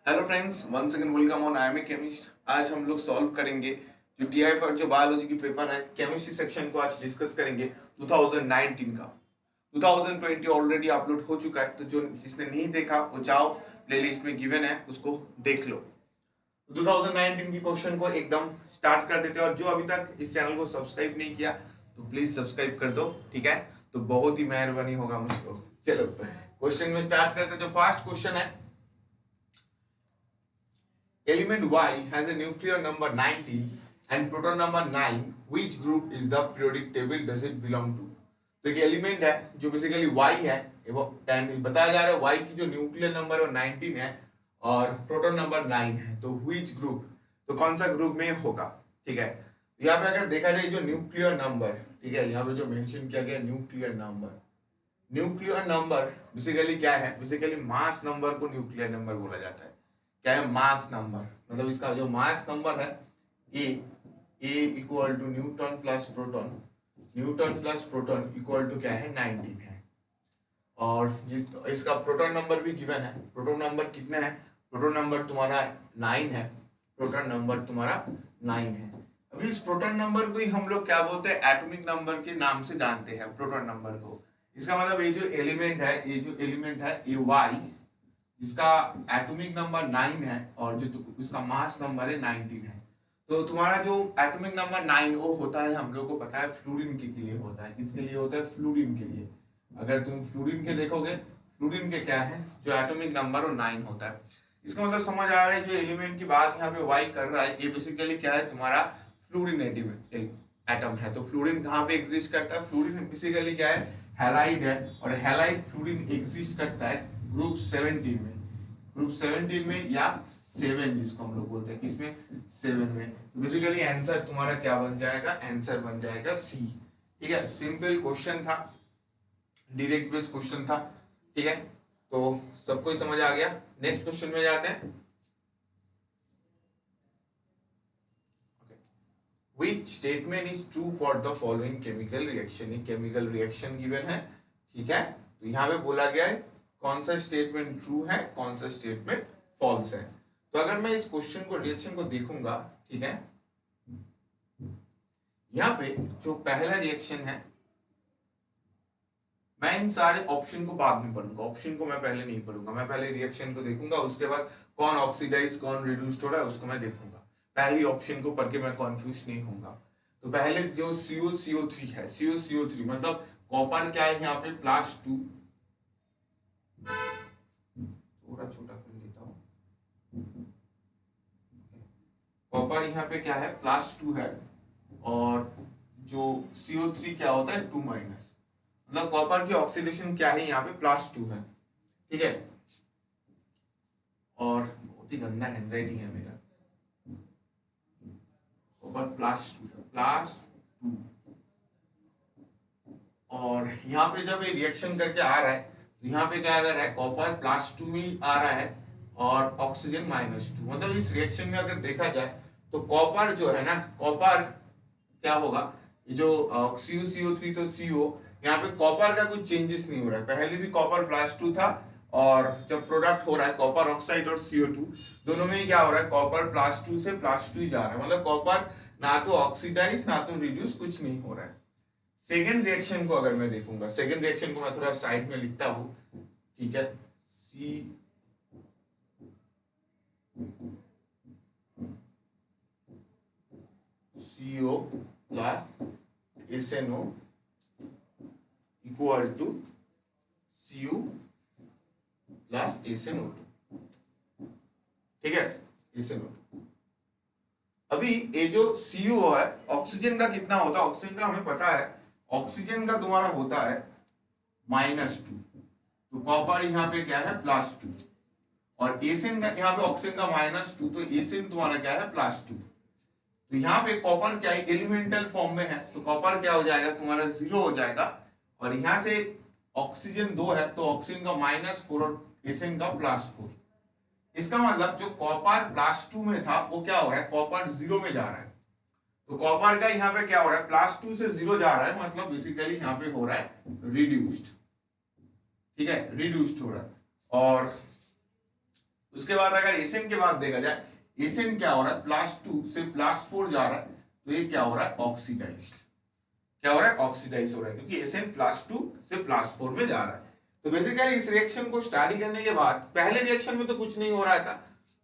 Hello friends, once again welcome on I am a chemist. आज हम लोग solve करेंगे जो टीआई पर जो बायोलॉजी की पेपर है केमिस्ट्री सेक्शन को आज डिस्कस करेंगे 2019 का। 2020 ऑलरेडी अपलोड हो चुका है, तो जो जिसने नहीं देखा वो जाओ प्लेलिस्ट में गिवन है उसको देख लो। 2019 की क्वेश्चन को एकदम स्टार्ट कर देते हैं, और जो अभी तक इस चैनल को सब्सक्राइब नहीं किया तो प्लीज सब्सक्राइब कर दो, ठीक है? तो बहुत ही मेहरबानी होगा मुझको। चलो क्वेश्चन में स्टार्ट करते हैं। जो फर्स्ट क्वेश्चन है, element Y has a nuclear number 19 and proton number 9. Which group is the periodic table does it belong to? तो एक एलिमेंट है जो बेसिकली Y है, वो बताया जा रहा है Y की जो न्यूक्लियर नंबर है वो 19 है और प्रोटॉन नंबर 9 है। तो which ग्रुप, तो कौन सा ग्रुप में होगा, ठीक है? यहाँ पे अगर देखा जाए जो न्यूक्लियर नंबर, ठीक है, यहाँ पे जो मेंशन किया गया nuclear number, nuclear number basically क्या है? बेसिकली मास नंबर को न्यूक्लियर नंबर बोला जाता है। क्या है? Mass number. मतलब इसका जो मास नंबर है A equal to newton plus proton, newton plus proton equal to क्या है? 19 है। और जिस इसका प्रोटॉन नंबर भी गिवन है। प्रोटॉन नंबर कितने हैं? प्रोटॉन नंबर तुम्हारा 9 है। प्रोटॉन नंबर तुम्हारा 9 है। अभी इस प्रोटॉन नंबर को ही हम लोग क्या बोलते हैं? एटॉमिक नंबर के नाम से जानते हैं प्रोटॉन नंबर को। इसका मतलब ये जो एलिमेंट है, ये वाई, जिसका एटॉमिक नंबर 9 है और जो इसका मास नंबर है 19 है। तो तुम्हारा जो एटॉमिक नंबर 9 वो होता है, हम लोग को पता है फ्लूरीन के लिए होता है। किसके लिए होता है? फ्लूरीन के लिए। अगर तुम फ्लूरीन के देखोगे, फ्लूरीन के क्या है जो एटॉमिक नंबर वो 9 होता है। इसका मतलब समझ आ रहा है जो एलिमेंट की बात यहाँ पे वाई कर रहा है, ये बेसिकली क्या है? तुम्हारा फ्लूरिनेटिव एटम है। तो फ्लूरीन कहाँ पे एग्जिस्ट करता है? फ्लूरीन बेसिकली क्या है? हैलाइड है, और हैलाइड फ्लूरीन एग्जिस्ट करता है ग्रुप 17 में। ग्रुप 17 में या 7 जिसको हम लोग बोलते हैं, किसमें? 7 में। तो बेसिकली आंसर तुम्हारा क्या बन जाएगा? आंसर बन जाएगा सी। ठीक है, सिंपल क्वेश्चन था, डायरेक्ट बेस्ड क्वेश्चन था, ठीक है? तो सबको ही समझ आ गया। नेक्स्ट क्वेश्चन में जाते हैं। Which statement is true for the following chemical reaction? एक केमिकल रिएक्शन गिवन है, ठीक है? तो यहाँ पे बोला गया है कौन सा स्टेटमेंट ट्रू है, कौन सा स्टेटमेंट फॉल्स है। तो अगर मैं इस क्वेश्चन को, रिएक्शन को देखूंगा, ठीक है, यहाँ पे जो पहला रिएक्शन है, मैं इन सारे ऑप्शन को बाद में पढ़ूंगा। ऑप्शन को मैं पहले नहीं पढ़ूंगा, मैं पहले रिएक्शन को देखूंगा, उसके बाद कौन ऑक्सीडाइज कौन रिड्यूस्ड हो रहा है उसको मैं देखूंगा। पहली ऑप्शन को पढ़ के मैं कंफ्यूज नहीं होऊंगा। तो पहले जो CuCO3 है, CuCO3 मतलब कॉपर क्या है यहाँ पे? +2। थोड़ा छोटा कर लेता हूँ। कॉपर यहाँ पे क्या है? +2 है, और जो CO3 क्या होता है? 2-। मतलब कॉपर की ऑक्सीडेशन क्या है यहाँ पे? +2 है, ठीक है? और बहुत ही गंदा हैंडराइटिंग है मेरा। कॉपर +2 और यहाँ पे जब ये रिएक्शन करके आ रहा है तो यहाँ पे क्या आ रहा है? कॉपर +2 में आ रहा है और ऑक्सीजन -2। मतलब इस रिएक्शन में अगर देखा जाए तो कॉपर जो है ना, कॉपर क्या होगा? जो CuCO3 तो CO, यहाँ पे कॉपर का कुछ चेंजेस नहीं हो रहा है। पहले भी कॉपर +2 था, और जब प्रोडक्ट हो रहा है कॉपर ऑक्साइड और CO2 दोनों में ही क्या हो रहा है? कॉपर +2 से +2 ही जा रहा है। मतलब कॉपर ना तो ऑक्सीडाइज ना तो रिड्यूस, कुछ नहीं हो रहा है। सेकेंड रिएक्शन को अगर मैं देखूंगा, सेकेंड रिएक्शन को मैं थोड़ा साइड में लिखता हूं, ठीक है? CO plus SNO equal to Cu plus SNO2, ठीक है? SNO2। अभी ये जो Cu है, ऑक्सीजन का कितना होता है? ऑक्सीजन का हमें पता है, ऑक्सीजन का तुम्हारा होता है -2। तो कॉपर यहाँ पे क्या है? +2, और एसिन का यहाँ पे ऑक्सीजन का -2, तो एसिन तुम्हारा क्या है? +2। तो यहाँ पे कॉपर क्या है? एलिमेंटल फॉर्म में है, तो कॉपर क्या हो जाएगा? तुम्हारा 0 हो जाएगा। और यहाँ से ऑक्सीजन 2 है, तो ऑक्सीजन का -4 और एसिन का +4। इसका मतलब जो कॉपर +2 में था वो क्या हो रहा है? कॉपर 0 में जा रहा है। तो कॉपर का यहाँ पे क्या हो रहा है? +2 से 0 जा रहा है, मतलब बेसिकली यहाँ पे हो रहा है रिड्यूस्ड, ठीक है? रिड्यूस्ड हो रहा है। और उसके बाद अगर एसएन के बाद देखा जाए, एसएन क्या हो रहा है, +2 से +4 जा रहा है, तो ये क्या हो रहा है, ऑक्सीडाइज्ड। क्या हो रहा है, ऑक्सीडाइज हो रहा है, क्योंकि एसएन +2 से +4 में जा रहा है। तो बेसिकली इस रिएक्शन को स्टडी करने के बाद, पहले रिएक्शन में तो कुछ नहीं हो रहा था,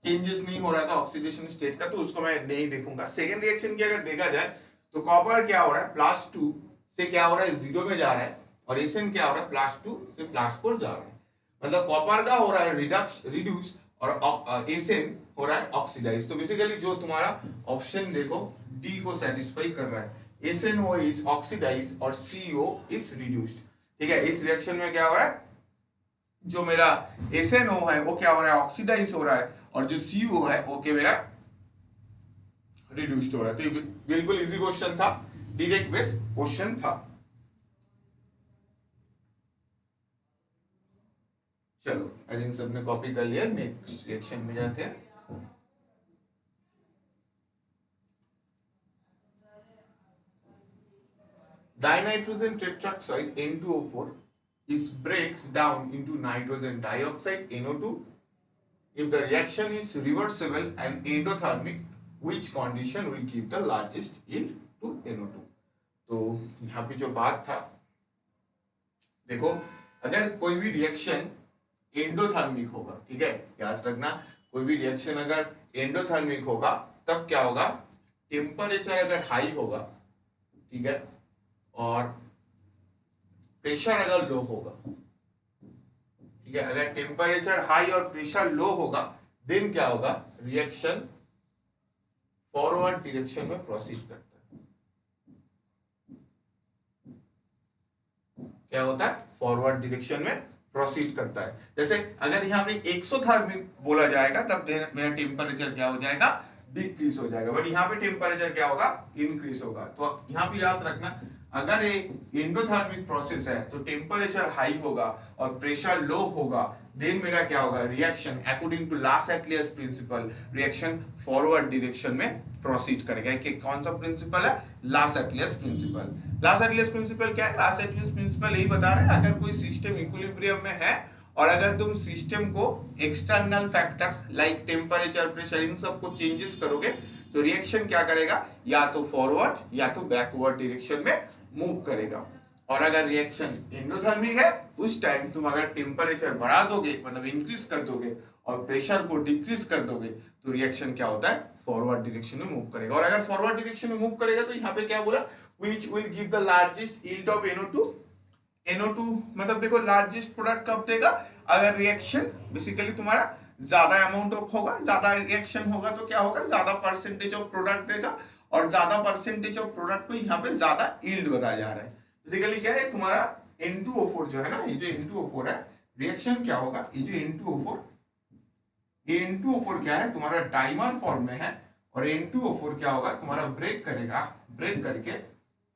चेंजेस नहीं हो रहा था ऑक्सीडेशन स्टेट का, तो उसको मैं नहीं देखूंगा। सेकेंड रिएक्शन की अगर देखा जाए तो कॉपर क्या हो रहा है, +2 से क्या हो रहा है, 0 में जा रहा है, और एसएन क्या हो रहा है, +2 से +4 जा रहा है। मतलब कॉपर का हो रहा है रिड्यूस, और एसएन हो रहा है ऑक्सीडाइज। तो बेसिकली जो तुम्हारा ऑप्शन देखो डी को सेटिस्फाई कर रहा है, SnO इज ऑक्सीडाइज और CO इज रिड्यूस्ड। ठीक है, इस रिएक्शन में क्या हो रहा है, जो मेरा SnO है वो क्या हो रहा है, ऑक्सीडाइज हो रहा है, और जो CO है वो क्या मेरा रिड्यूस्ड हो रहा है। तो ये बिल्कुल इजी क्वेश्चन था, डायरेक्ट बेस्ड क्वेश्चन था। चलो आई थिंक सबने कॉपी कर लिया, नेक्स्ट रिएक्शन में जाते हैं। Dinitrogen tetroxide N2O4 is breaks down into nitrogen dioxide NO2 if the reaction is reversible and endothermic, which condition will give the largest yield to NO2। तो यहाँ पे जो बात था, देखो अगर कोई भी रिएक्शन एंडोथर्मिक होगा, ठीक है, याद रखना, कोई भी रिएक्शन अगर एंडोथर्मिक होगा तब क्या होगा, टेम्परेचर अगर हाई होगा, ठीक है, और प्रेशर अगर लो होगा, ठीक है, अगर टेम्परेचर हाई और प्रेशर लो होगा, देन क्या होगा, रिएक्शन फॉरवर्ड डायरेक्शन में प्रोसीड करता है। क्या होता है, फॉरवर्ड डायरेक्शन में प्रोसीड करता है। जैसे अगर यहाँ पे एक्सोथर्मिक बोला जाएगा तब मेरा टेम्परेचर क्या हो जाएगा, डिक्रीज हो जाएगा, बट यहाँ पे टेम्परेचर क्या होगा, इंक्रीज होगा। तो यहाँ पे याद रखना, अगर एक एंडोथर्मिक प्रोसेस है तो टेम्परेचर हाई होगा और प्रेशर लो होगा, देन मेरा क्या होगा, reaction according to Le Chatelier's principle, reaction forward direction में प्रोसीड करेगा। कि कौन सा प्रिंसिपल है, लास-एटलियस प्रिंसिपल। लास-एटलियस प्रिंसिपल क्या है, लास-एटलियस प्रिंसिपल यही बता रहा है, अगर कोई सिस्टम इक्विलिब्रियम में है और अगर तुम सिस्टम को external factor like temperature, pressure, इन सब को चेंजेस करोगे तो रिएक्शन क्या करेगा, या तो फॉरवर्ड या तो बैकवर्ड डायरेक्शन में मूव करेगा। और अगर रिएक्शन एंडोथर्मिक है, उस टाइम तुम अगर टेम्परेचर बढ़ा दोगे, मतलब इंक्रीज कर दोगे, और प्रेशर को डिक्रीज कर दोगे, तो रिएक्शन क्या होता है, फॉरवर्ड डायरेक्शन में मूव करेगा। और अगर फॉरवर्ड डायरेक्शन में मूव करेगा तो यहाँ पे क्या बोला, which will give the largest yield of NO2। NO2 मतलब देखो लार्जेस्ट प्रोडक्ट कब देगा, अगर रिएक्शन बेसिकली तुम्हारा ज्यादा अमाउंट ऑफ होगा, ज्यादा रिएक्शन होगा तो क्या होगा, ज्यादा परसेंटेज ऑफ प्रोडक्ट देगा, और ज्यादा परसेंटेज ऑफ प्रोडक्ट को यहाँ पे ज्यादा यील्ड बताया जा रहा है। बेसिकली क्या है, तुम्हारा N2O4 जो है ना, ये जो N2O4 है, रिएक्शन क्या होगा, ये जो N2O4 क्या है, तुम्हारा डाइमर फॉर्म में है, और N2O4 क्या होगा, तुम्हारा ब्रेक करेगा, ब्रेक करके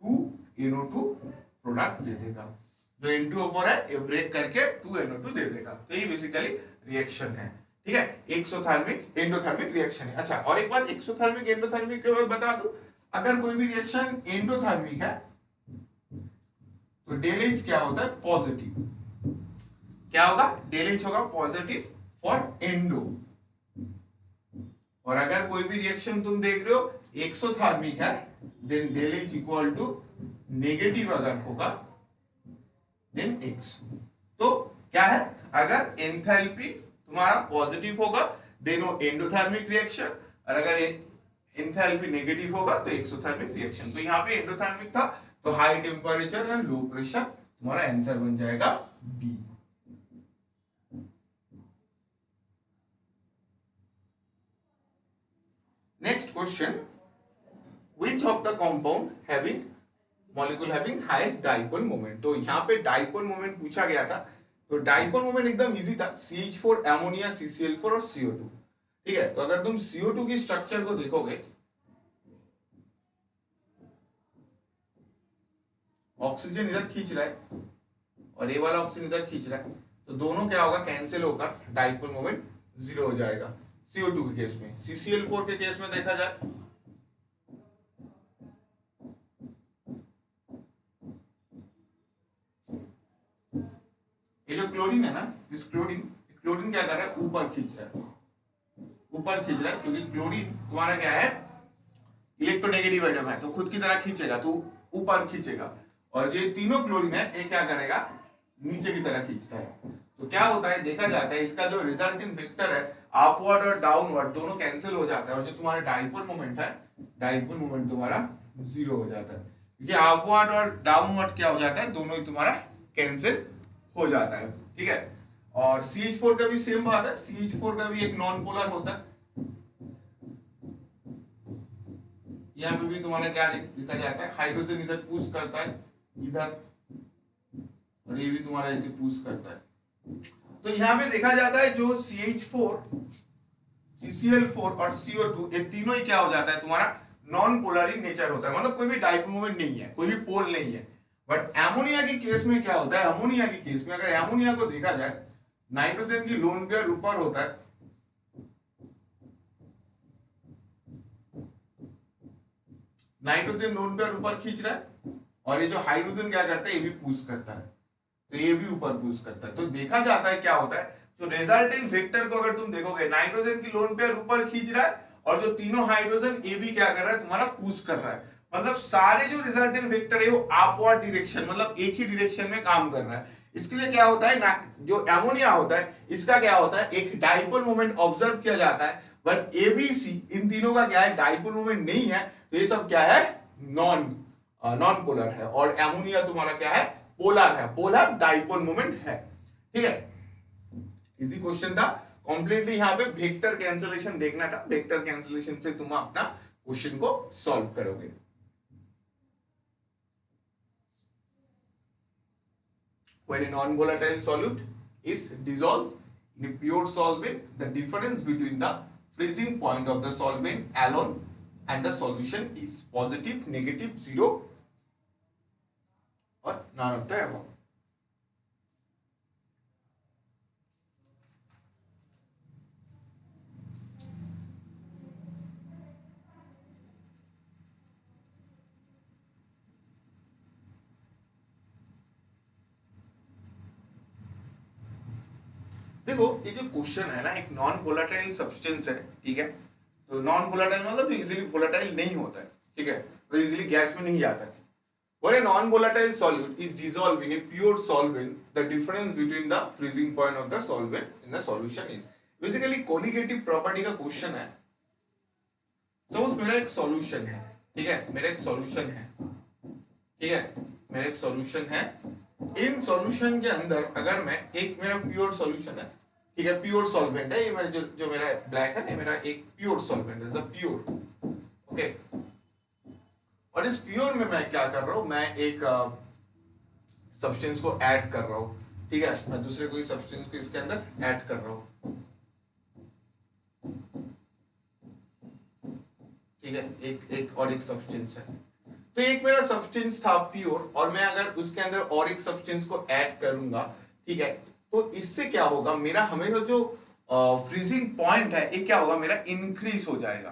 2NO2 प्रोडक्ट दे देगा। जो N2O4 है ये ब्रेक करके 2NO2 दे देगा। तो ये बेसिकली रिएक्शन है, ठीक है, एक्सोथर्मिक एंडोथर्मिक रिएक्शन है। अच्छा, और एक बात एक्सोथर्मिक एंडोथर्मिक के बारे में बता दूं, अगर कोई भी रिएक्शन एंडोथर्मिक है तो डेल एच क्या होता है, पॉजिटिव। क्या होगा, डेल एच होगा पॉजिटिव फॉर एंडो। और अगर कोई भी रिएक्शन तुम देख रहे हो एक्सोथर्मिक है, then del H equal to negative अगर होगा देन एक्स। तो क्या है, अगर एंथैल्पी तुम्हारा पॉजिटिव होगा देन वो एंडोथर्मिक रिएक्शन, और अगर एंथैल्पी नेगेटिव होगा तो एक्सोथर्मिक रिएक्शन। तो यहाँ पे एंडोथर्मिक था तो high temperature and low pressure, तुम्हारा आंसर बन जाएगा B. Next question, which of the compound having molecule having highest dipole moment। तो यहाँ पे डाइपोल मोमेंट पूछा गया था, तो डाइपोल मोमेंट एकदम इजी था, CH4 अमोनिया, CCl4 और CO2। ठीक है, तो अगर तुम CO2 की स्ट्रक्चर को देखोगे, ऑक्सीजन इधर खींच रहा है और ये वाला ऑक्सीजन इधर खींच रहा है, तो दोनों क्या होगा, कैंसिल होकर डाइपोल मोमेंट 0 हो जाएगा CO2 के केस में। CCl4 के केस में देखा जाए, ये जो क्लोरीन है ना, इस क्लोरीन क्या कर रहा है, ऊपर खींच रहा है, ऊपर खींच रहा है, क्योंकि क्लोरीन तुम्हारा क्या है, इलेक्ट्रोनेगेटिव एटम है, तो खुद की तरह खींचेगा, तो ऊपर खींचेगा। और जो तीनों क्लोरीन है ये क्या करेगा, नीचे की तरह खींचता है। तो क्या होता है, देखा जाता है इसका जो रिजल्टिंग वेक्टर है अपवर्ड और डाउनवर्ड दोनों कैंसिल हो जाता है, और जो तुम्हारा डाइपोल मोमेंट है, डाइपोल मोमेंट तुम्हारा 0 हो जाता है, क्योंकि अपवर्ड और डाउनवर्ड क्या हो जाता है, दोनों ही तुम्हारा कैंसिल हो जाता है। ठीक है, और CH4 का भी सेम बात है, CH4 का भी एक नॉन पोलर होता है। यहाँ पे भी तुम्हारा क्या लिखा जाता है, हाइड्रोजन इधर पुश करता है इधर, और ये भी तुम्हारा ऐसे पुश करता है। तो यहाँ पे देखा जाता है जो CH4, CCl4 और CO2 ये तीनों ही क्या हो जाता है, तुम्हारा नॉन पोलर इन नेचर होता है, मतलब कोई भी डाइपोल मोमेंट नहीं है, कोई भी पोल नहीं है। बट एमोनिया के केस में क्या होता है, एमोनिया के केस में अगर एमोनिया को देखा जाए, नाइट्रोजन की लोन पेयर ऊपर होता है, नाइट्रोजन लोन पेयर ऊपर खींच रहा है, और ये जो हाइड्रोजन क्या करता है, ये भी पुश करता है, तो ये भी ऊपर पुश करता है। तो देखा जाता है क्या होता है, जो रिजल्टिंग वेक्टर को अगर तुम देखोगे, नाइट्रोजन की लोन पेयर ऊपर खींच रहा है, और जो तीनों हाइड्रोजन ये भी क्या कर रहा है, तुम्हारा पुश कर रहा है। मतलब सारे जो रिजल्टेंट वेक्टर है वो अपवर्ड डायरेक्शन, मतलब एक ही डायरेक्शन में काम कर रहा है। इसके लिए क्या होता है ना, जो एमोनिया होता है इसका क्या होता है, एक डाइपोल मोमेंट ऑब्जर्व किया जाता है, बट एबीसी इन तीनों का क्या है, डाइपोल मोमेंट नहीं है, तो ये सब क्या है, नॉन पोलर है। और एमोनिया तुम्हारा क्या है, पोलर है, पोलर डाइपोल मोमेंट है। ठीक है, इजी क्वेश्चन था, कंप्लीटली यहाँ पे वेक्टर कैंसिलेशन देखना था, वेक्टर कैंसिलेशन से तुम अपना क्वेश्चन को सॉल्व करोगे। When a non-volatile solute is dissolved in a pure solvent, the difference between the freezing point of the solvent alone and the solution is positive, negative, 0 or none of the above. देखो ये जो question है ना, एक non volatile substance है, ठीक है, तो नॉन वोलेटाइल मतलब जो इजीली वोलेटाइल नहीं होता है, ठीक है, तो इजीली गैस में नहीं जाता है। When a non-volatile solute is dissolved in a pure solvent, the difference between the freezing point of the solvent in the solution is basically colligative property का क्वेश्चन है। सपोज मेरा एक सॉल्यूशन है, ठीक है, मेरा एक सॉल्यूशन है, ठीक है, मेरा एक सॉल्यूशन है, इन सॉल्यूशन के अंदर अगर मैं एक, मेरा प्योर सॉल्यूशन है, ठीक है, प्योर सॉल्वेंट है, ये मेरा जो मेरा ब्लैक है, ये मेरा एक प्योर सॉल्वेंट है, द प्योर, ओके। और इस प्योर में मैं क्या कर रहा हूं, मैं एक सब्सटेंस को ऐड कर रहा हूं, ठीक है, मैं दूसरे कोई सब्सटेंस को इसके अंदर ऐड कर रहा हूं, ठीक है, एक और एक सब्सटेंस है। तो एक मेरा सब्सटेंस था प्योर, और मैं अगर उसके अंदर और एक सब्सटेंस को ऐड करूंगा, ठीक है, तो इससे क्या होगा, मेरा हमेशा जो फ्रीजिंग पॉइंट है ये क्या होगा, मेरा इंक्रीज हो जाएगा।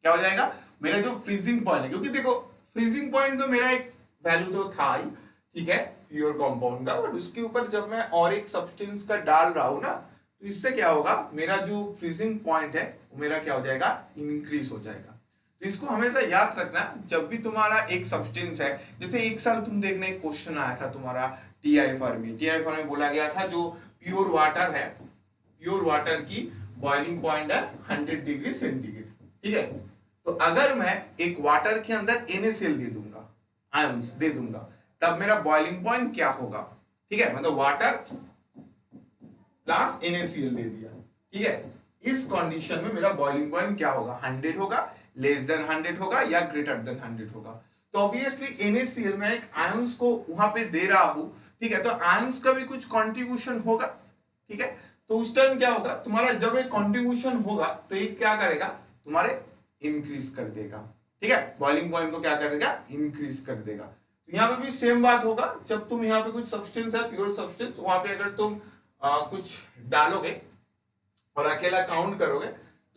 क्या हो जाएगा, मेरा जो फ्रीजिंग पॉइंट है, क्योंकि देखो फ्रीजिंग पॉइंट तो मेरा एक वैल्यू तो था ही, ठीक है, प्योर कंपाउंड का, बट उसके ऊपर जब मैं और एक सब्सटेंस का डाल रहा हूं ना, तो इससे क्या होगा, मेरा जो फ्रीजिंग पॉइंट है वो मेरा क्या हो जाएगा, इंक्रीज हो जाएगा। तो इसको हमेशा याद रखना, जब भी तुम्हारा एक सब्सटेंस है, जैसे एक साल तुम देखने एक क्वेश्चन आया था तुम्हारा टीआईएफआर में बोला गया था जो प्योर वाटर है, प्योर वाटर की बॉइलिंग पॉइंट है 100 डिग्री सेंटीग्रेड, ठीक है। तो अगर मैं एक वाटर के अंदर NaCl दे दूंगा, आयंस दे दूंगा, तब मेरा बॉइलिंग पॉइंट क्या होगा, ठीक है, मतलब वाटर प्लस NaCl दे दिया, ठीक है, इस कंडीशन में मेरा बॉइलिंग पॉइंट क्या होगा, 100 होगा, लेस देन 100 होगा, या ग्रेटर देन 100 होगा। तो ऑब्वियसली NaCl में एक आयंस को वहां पे दे रहा हूं, ठीक है, तो आयंस का भी कुछ कंट्रीब्यूशन होगा, ठीक है। तो उस टाइम क्या होगा, तुम्हारा जब एक कंट्रीब्यूशन होगा तो ये क्या करेगा, तुम्हारे इंक्रीज कर देगा, ठीक है, बॉइलिंग पॉइंट को क्या करेगा, इंक्रीज कर देगा। तो यहाँ पे भी सेम बात होगा, जब तुम यहाँ पे कुछ सब्सटेंस है, प्योर सब्सटेंस, वहां पे अगर तुम कुछ डालोगे और अकेला काउंट करोगे,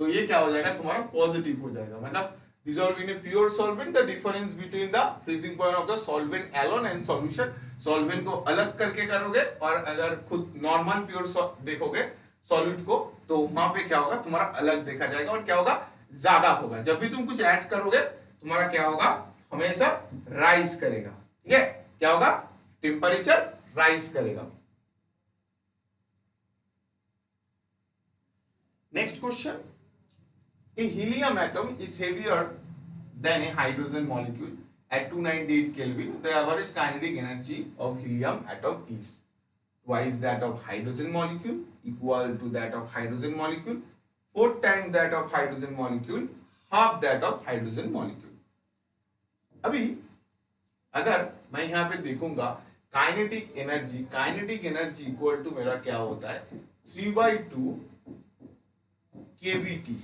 तो ये क्या हो जाएगा, तुम्हारा पॉजिटिव हो जाएगा, मतलब dissolve in a pure solvent, the difference between the freezing point of the solvent alone and solution, solvent को अलग करके करोगे, और अगर खुद नॉर्मल प्योर देखोगे सॉल्यूट को, तो वहां पे क्या होगा, तुम्हारा अलग देखा जाएगा और क्या होगा, ज्यादा होगा। जब भी तुम कुछ ऐड करोगे तुम्हारा क्या होगा, हमेशा राइज करेगा। ठीक है, क्या होगा, टेम्परेचर राइज करेगा। Next question, a helium atom is heavier than a hydrogen molecule at 298 Kelvin. The average kinetic energy of helium atom is twice that of hydrogen molecule, equal to that of hydrogen molecule, 4 times that of hydrogen molecule, half that of hydrogen molecule. अभी अगर मैं यहाँ पे देखूंगा kinetic energy equal to मेरा क्या होता है, 3/2 kBT।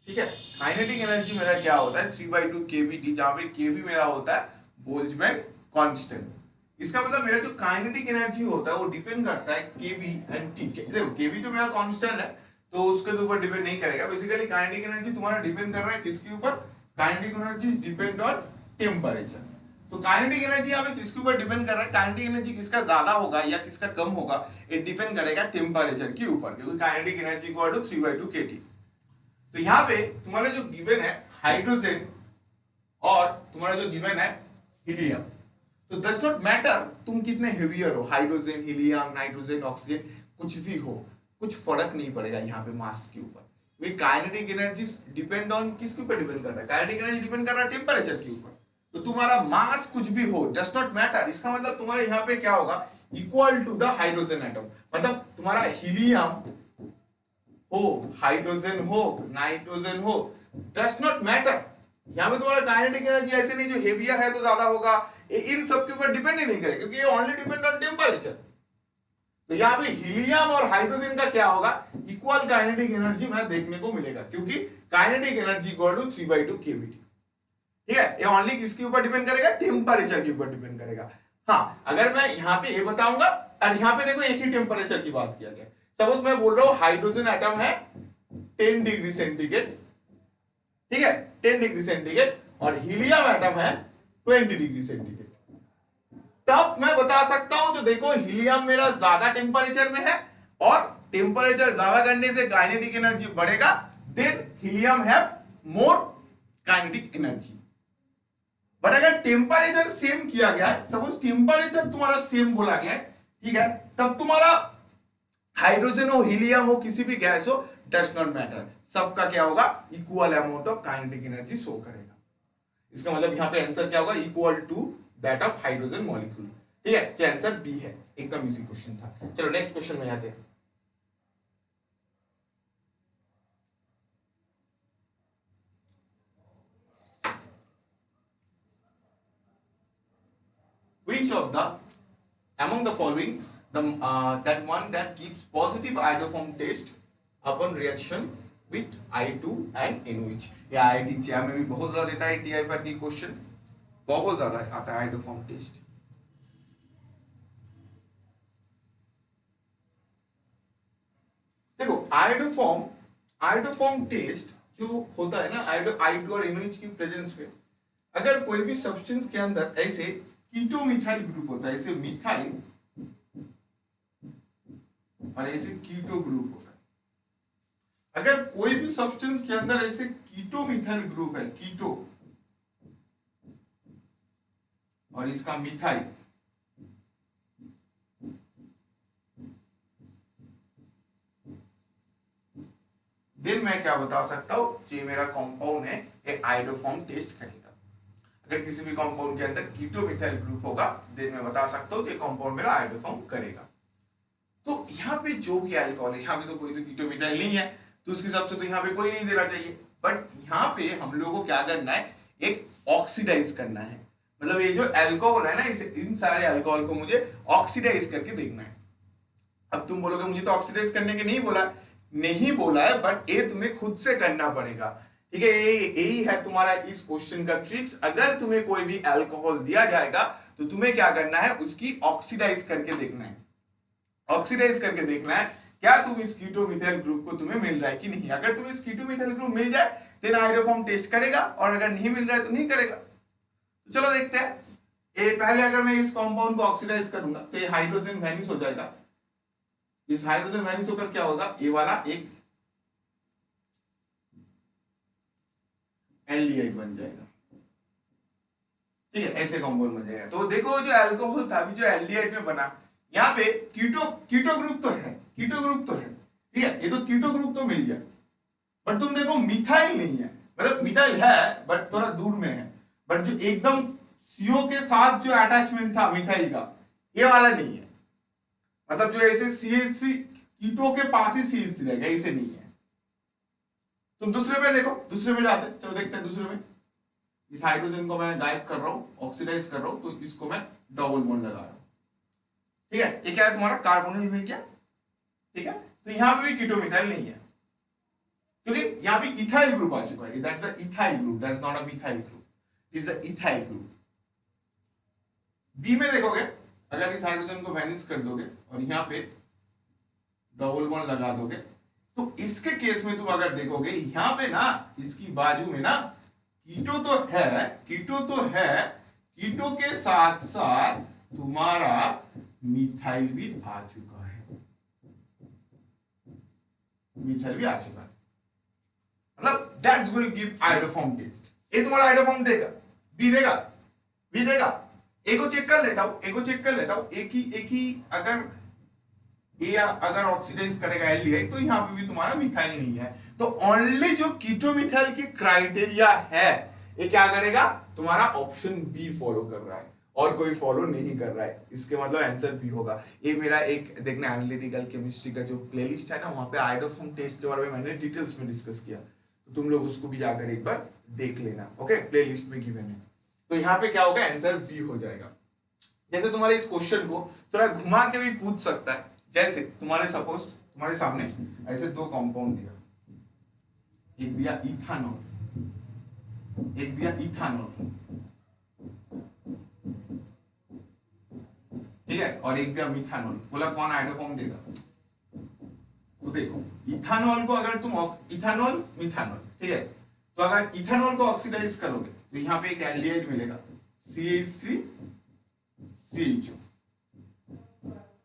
ठीक है, काइनेटिक एनर्जी मेरा क्या होता है, 3/2 kBT, जहां पे kB मेरा होता है बोल्ट्जमैन कांस्टेंट। इसका मतलब मेरा जो काइनेटिक एनर्जी होता है वो डिपेंड करता है kB एंड T के। देखो kB तो मेरा कांस्टेंट है तो उसके ऊपर डिपेंड नहीं करेगा। बेसिकली काइनेटिक एनर्जी तुम्हारा डिपेंड कर रहा है किसके ऊपर, kinetic energy depend on temperature. तो काइनेटिक एनर्जी यहाँ पे किसके ऊपर डिपेंड कर रहा है, काइनेटिक एनर्जी किसका ज्यादा होगा या किसका कम होगा, ये डिपेंड करेगा टेम्परेचर के ऊपर, क्योंकि kinetic energy equal to 3/2 kT। तो यहाँ पे तुम्हारा जो गिवन है हाइड्रोजन और तुम्हारा जो गिवन है हीलियम, तो डज नॉट मैटर तुम कितने हेवियर हो, हाइड्रोजन, हीलियम, नाइट्रोजन, ऑक्सीजन, कुछ भी हो, कुछ फर्क नहीं पड़ेगा यहाँ पे मास के ऊपर। काइनेटिक एनर्जी डिपेंड ऑन किसके ऊपर डिपेंड कर रहा है, काइनेटिक एनर्जी डिपेंड कर रहा है टेम्परेचर के ऊपर। तो तुम्हारा मास कुछ भी हो, डज नॉट मैटर, इसका मतलब तुम्हारे यहाँ पे क्या होगा, equal to the hydrogen atom. मतलब तुम्हारा हीलियम हो, हाइड्रोजन हो, नाइट्रोजन हो, डज नॉट मैटर। यहाँ पे तुम्हारा काइनेटिक एनर्जी ऐसे नहीं जो हेवियर है तो ज्यादा होगा, इन सब के ऊपर डिपेंड ही नहीं करेगा, क्योंकि ये ओनली डिपेंड ऑन टेम्परेचर। तो यहाँ पे हीलियम और हाइड्रोजन का क्या होगा, इक्वल काइनेटिक एनर्जी में देखने को मिलेगा, क्योंकि kinetic energy equal to 3/2 kBT। ठीक है, ये ओनली किसके ऊपर डिपेंड करेगा, टेम्परेचर के ऊपर डिपेंड करेगा। हाँ, अगर मैं यहाँ पे ये बताऊंगा, और यहाँ पे देखो एक ही टेम्परेचर की बात किया गया। सपोज मैं बोल रहा हूँ हाइड्रोजन एटम है 10 डिग्री सेंटीग्रेड, ठीक है, 10 डिग्री सेंटीग्रेड, और हीलियम एटम है 20 डिग्री सेंटीग्रेड, तब मैं बता सकता हूं, तो देखो हीलियम मेरा ज्यादा टेम्परेचर में है और टेम्परेचर ज्यादा करने से काइनेटिक एनर्जी बढ़ेगा, then helium have more kinetic energy. But अगर टेम्परेचर सेम किया गया है, सपोज टेम्परेचर तुम्हारा सेम बोला गया है, ठीक है, तब तुम्हारा हाइड्रोजन हो, हीलियम हो, किसी भी गैस हो, डज नॉट मैटर, सबका क्या होगा, equal amount of kinetic energy show करेगा। इसका मतलब यहाँ पे आंसर क्या होगा, equal to that of hydrogen molecule. ठीक है, तो आंसर बी है, एकदम इजी क्वेश्चन था। चलो नेक्स्ट क्वेश्चन में आते हैं। Which of the among the following that one that gives positive iodoform test upon reaction with I2 and NOH? ये IIT JEE में भी बहुत ज्यादा देता है, TIFR की क्वेश्चन बहुत ज्यादा आता है आयोडोफॉर्म टेस्ट। देखो आयोडोफॉर्म टेस्ट जो होता है ना, I2 और NOH की प्रेजेंस में, अगर कोई भी सब्सटेंस के अंदर ऐसे कीटो मिथाइल ग्रुप होता है, ऐसे मिथाइल और ऐसे कीटो ग्रुप होता है, अगर कोई भी सब्सटेंस के अंदर ऐसे कीटो मिथाइल ग्रुप है, कीटो और इसका मिथाइल, देन मैं क्या बता सकता हूं, ये मेरा कंपाउंड है, ये आयोडोफॉर्म टेस्ट करेगा। अगर किसी भी कंपाउंड के अंदर कीटो मिथाइल ग्रुप होगा, देन मैं बता सकता हूं ये कंपाउंड मेरा आयोडोफॉर्म करेगा। तो यहाँ पे जो भी अल्कोहल है, यहाँ पे तो कोई तो कीटो मिथाइल नहीं है, तो उसके हिसाब से तो यहाँ पे कोई नहीं देना चाहिए। बट यहाँ पे हम लोगों को क्या करना है, एक ऑक्सीडाइज करना है। मतलब ये जो अल्कोहल है ना, इसे, इन सारे अल्कोहल को मुझे ऑक्सीडाइज करके देखना है। अब तुम बोलोगे मुझे तो ऑक्सीडाइज करने के नहीं बोला है, बट ये तुम्हें खुद से करना पड़ेगा। ठीक है, यही है तुम्हारा इस क्वेश्चन का ट्रिक्स। अगर तुम्हें कोई भी अल्कोहल दिया जाएगा तो तुम्हें क्या करना है, उसकी ऑक्सीडाइज करके देखना है। ऑक्सीडाइज करके देखना है क्या तुम इस कीटो मिथाइल ग्रुप को तुम्हें मिल रहा है कि नहीं। अगर तुम्हें इस कीटो मिथाइल ग्रुप मिल जाए देन आयोडोफॉर्म टेस्ट करेगा, और अगर नहीं मिल रहा है तो नहीं करेगा। तो चलो देखते हैं। पहले अगर मैं इस कंपाउंड को ऑक्सीडाइज करूंगा तो ये हाइड्रोजन वैनिश हो जाएगा, इस हाइड्रोजन माइनस होकर क्या होगा, ये वाला एक एल्डिहाइड बन जाएगा, ठीक है, ऐसे कंपाउंड बन जाएगा। तो देखो जो अल्कोहल था अभी जो एल्डिहाइड में बना, यहाँ पे कीटो कीटो ग्रुप तो है, कीटो ग्रुप तो है, ठीक है, ये तो कीटो ग्रुप तो मिल गया, बट तुम देखो मिथाइल नहीं है, मतलब मिथाइल है बट थोड़ा दूर में है, बट जो एकदम सीओ के साथ जो अटैचमेंट था मिथाइल का, ये वाला नहीं है, मतलब जो ऐसे CH3 कीटो के पास ही CH3 रहेगा, ऐसे नहीं है। तुम दूसरे पे देखो, दूसरे में जाते हैं, चलो देखते हैं दूसरे में। इस हाइड्रोजन को मैं गायब कर रहा हूं, ऑक्सीडाइज कर रहा हूं, तो इसको मैं डबल बॉन्ड लगा रहा हूं, ठीक है, ये क्या है तुम्हारा कार्बोनिल मिल गया, ठीक है। तो यहां पे भी कीटो मिथाइल नहीं है, क्योंकि यहां पे इथाइल ग्रुप आ चुका है, that's a ethyl group, that's not a methyl group, is the ethyl group. B में देखोगे, अगर इस हाइड्रोजन को वैनिश कर दोगे और यहां पे डबल बॉन्ड लगा दोगे, तो इसके केस में तुम अगर देखोगे यहां पे ना, इसकी बाजू में ना कीटो तो है, कीटो तो है, कीटो के साथ साथ तुम्हारा मिथाइल भी आ चुका है, मिथाइल भी आ चुका है, मतलब that's will give iodoform test. ये तुम्हारा आयोडोफॉर्म देगा, बी देगा, बी देगा। ए को चेक कर लेता हूं, ए को चेक कर लेता हूं, एक ही अगर ये अगर ऑक्सीडाइज करेगा एल्डिहाइड, तो यहां पे भी तुम्हारा मिथाइल नहीं है, तो ओनली जो कीटो मिथाइल की क्राइटेरिया है, ये क्या करेगा, तुम्हारा ऑप्शन बी फॉलो कर रहा है, और कोई फॉलो नहीं कर रहा है, इसके मतलब आंसर बी होगा। ये मेरा एक देखना एनालिटिकल केमिस्ट्री का जो प्लेलिस्ट है ना, वहां पे आयोडोफॉर्म टेस्ट के बारे में मैंने डिटेल्स में डिस्कस किया, तो तुम लोग उसको भी जाकर एक बार देख लेना, ओके, प्लेलिस्ट में गिवन है। तो यहाँ पे क्या होगा, आंसर बी हो जाएगा। जैसे तुम्हारे इस क्वेश्चन को थोड़ा घुमा के भी पूछ सकता है, जैसे तुम्हारे सपोज तुम्हारे सामने ऐसे दो कंपाउंड दिया, एक दिया इथानॉल, एक दिया इथानॉल, ठीक है, और एक दिया मिथानॉल, बोला कौन आयोडोफॉर्म देगा। तो देखो इथानॉल को अगर तुम इथानॉल मिथानॉल, ठीक है, तो अगर इथानॉल को ऑक्सीडाइज करोगे तो यहां पे एक एल्डिहाइड मिलेगा CH3 CHO,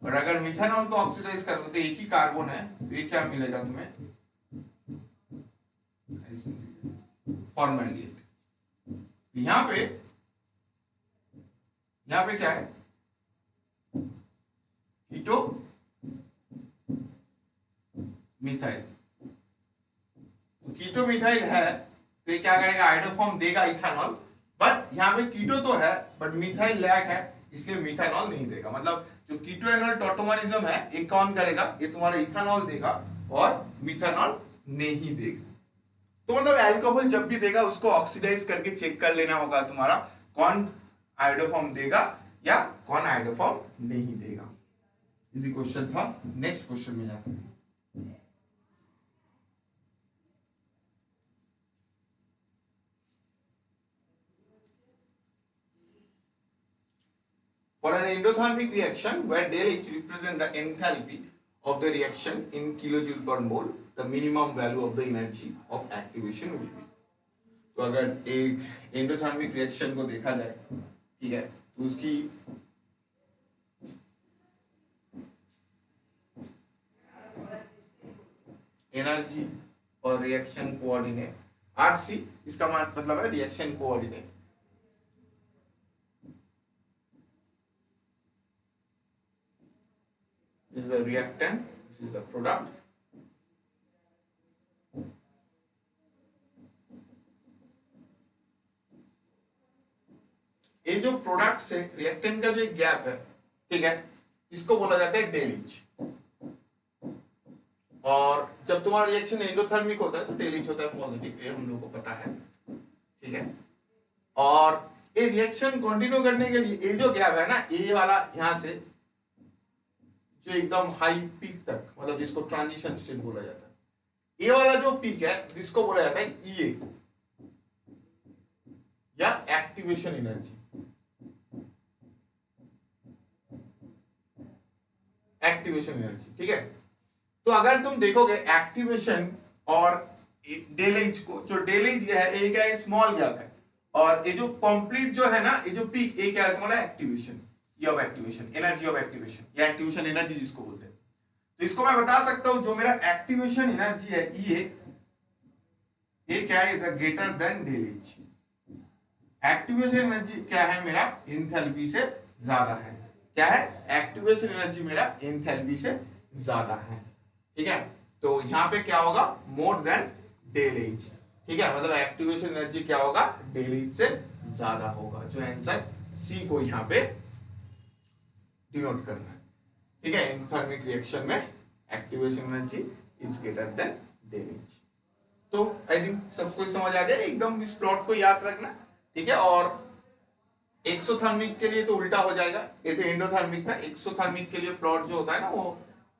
और अगर मिथानॉल को ऑक्सीडाइज करोगे तो एक ही कार्बन है, तो ये क्या मिलेगा तुम्हें, फॉर्मल्डिहाइड। यहां पे क्या है, कीटो मिथाइल, तो कीटो मिथाइल है, तो ये क्या करेगा, आयोडोफॉर्म देगा इथानॉल, बट यहाँ पे कीटो तो है बट मिथाइल लैक है, इसलिए मिथानॉल नहीं देगा। मतलब जो कीटो एनॉल टॉटोमरिज्म है, ये कौन करेगा, ये तुम्हारा इथानॉल देगा और मिथानॉल नहीं देगा। तो मतलब अल्कोहल जब भी देगा उसको ऑक्सीडाइज करके चेक कर लेना होगा तुम्हारा, कौन आयोडोफॉर्म देगा या कौन आयोडोफॉर्म नहीं देगा। इजी क्वेश्चन था। नेक्स्ट क्वेश्चन में जाते हैं। For an endothermic reaction where del H represent the enthalpy of the reaction in kilojoule per mole, the minimum value of the energy of activation will be. तो अगर एक endothermic reaction को देखा जाए, ठीक है, तो उसकी एनर्जी और रिएक्शन कोऑर्डिनेट RC, इसका मतलब है reaction coordinate, this is the reactant, this is the product, ये जो प्रोडक्ट से रिएक्टेंट का जो एक गैप है, ठीक है, इसको बोला जाता है डेल एच। और जब तुम्हारा रिएक्शन एंडोथर्मिक होता है तो डेल एच होता है पॉजिटिव, ये हम लोग को पता है, ठीक है। और ये रिएक्शन कंटिन्यू करने के लिए ये जो गैप है ना, ये वाला यहां से जो एकदम हाई पीक तक, मतलब जिसको ट्रांजिशन स्टेट बोला जाता है, ये वाला जो पीक है जिसको बोला जाता है EA या एक्टिवेशन एनर्जी, एक्टिवेशन एनर्जी, ठीक है। तो अगर तुम देखोगे एक्टिवेशन और डेल एच को, जो डेल एच है ये क्या है, स्मॉल गैप है, और ये जो कंप्लीट जो है ना, ये जो पीक, ये क्या है तुम्हारा एक्टिवेशन, ये of activation, energy of activation या एक्टिवेशन एनर्जी जिसको बोलते हैं। तो इसको मैं बता सकता हूं जो मेरा एक्टिवेशन एनर्जी है ये क्या है, is a greater than dailies. Activation energy क्या है मेरा, एंथैल्पी से ज्यादा है। क्या है, एक्टिवेशन एनर्जी मेरा एंथैल्पी से ज्यादा है। ठीक है, तो यहां पे क्या होगा, मोर देन डेलीज। ठीक है, मतलब एक्टिवेशन एनर्जी क्या होगा, डेलीज से ज्यादा होगा, जो आंसर सी को यहां पे डिनोट करना है। ठीक है, एंथर्मिक रिएक्शन में activation energy is greater than dailies. तो आई थिंक सबको समझ आ गया एकदम, इस प्लॉट को याद रखना। ठीक है, और एक्सोथर्मिक के लिए तो उल्टा हो जाएगा, ये तो एंडोथर्मिक था। एक्सोथर्मिक के लिए प्लॉट जो होता है ना वो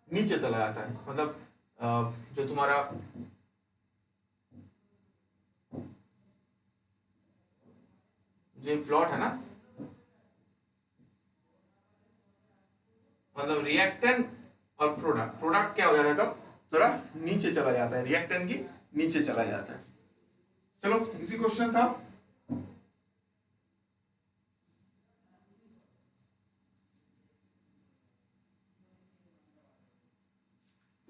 नीचे चला जाता है, मतलब जो तुम्हारा जो प्लॉट है ना, मतलब रिएक्टेंट और प्रोडक्ट, प्रोडक्ट क्या हो जाता है तब, थोड़ा नीचे चला जाता है, रिएक्टेंट की नीचे चला जाता है। चलो इसी क्वेश्चन था।